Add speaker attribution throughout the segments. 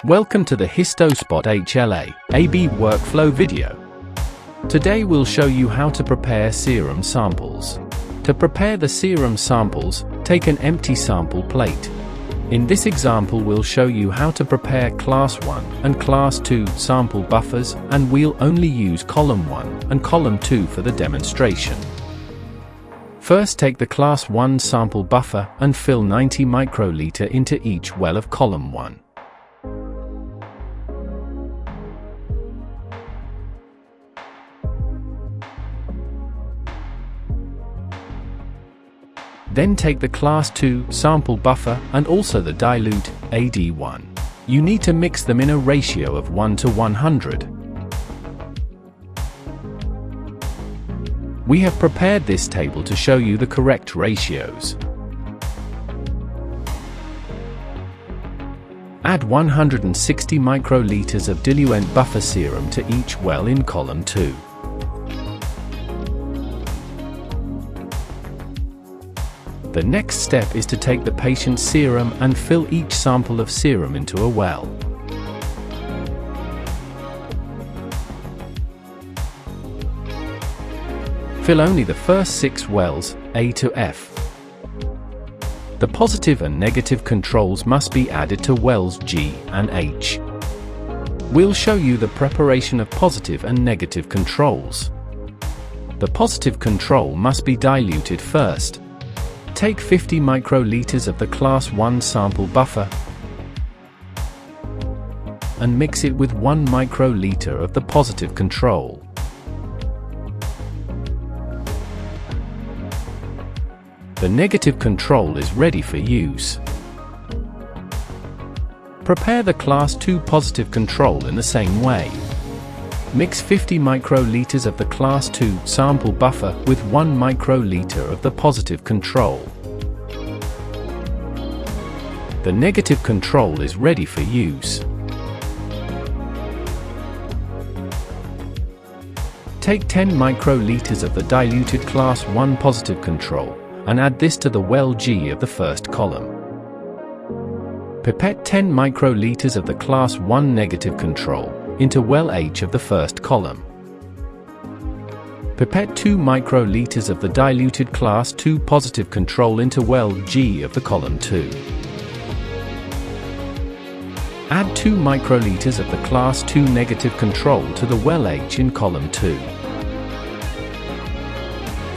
Speaker 1: Welcome to the HISTO SPOT HLA AB workflow video. Today we'll show you how to prepare serum samples. To prepare the serum samples, take an empty sample plate. In this example we'll show you how to prepare Class 1 and Class 2 sample buffers, and we'll only use column 1 and column 2 for the demonstration. First, take the Class 1 sample buffer and fill 90 microliter into each well of column 1. Then take the Class 2 sample buffer and also the dilute, AD1. You need to mix them in a ratio of 1 to 100. We have prepared this table to show you the correct ratios. Add 160 microliters of diluent buffer serum to each well in column 2. The next step is to take the patient's serum and fill each sample of serum into a well. Fill only the first 6 wells, A to F. The positive and negative controls must be added to wells G and H. We'll show you the preparation of positive and negative controls. The positive control must be diluted first. Take 50 microliters of the Class 1 sample buffer and mix it with 1 microliter of the positive control. The negative control is ready for use. Prepare the Class 2 positive control in the same way. Mix 50 microliters of the Class 2 sample buffer with 1 microliter of the positive control. The negative control is ready for use. Take 10 microliters of the diluted Class 1 positive control and add this to the well G of the first column. Pipette 10 microliters of the Class 1 negative control into well H of the first column. Pipette 2 microliters of the diluted Class 2 positive control into well G of the column 2. Add 2 microliters of the Class 2 negative control to the well H in column 2.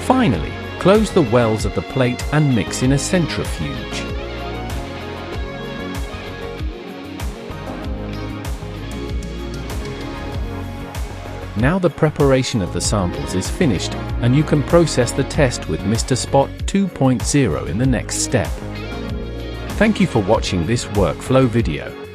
Speaker 1: Finally, close the wells of the plate and mix in a centrifuge. Now the preparation of the samples is finished, and you can process the test with HISTO SPOT 2.0 in the next step. Thank you for watching this workflow video.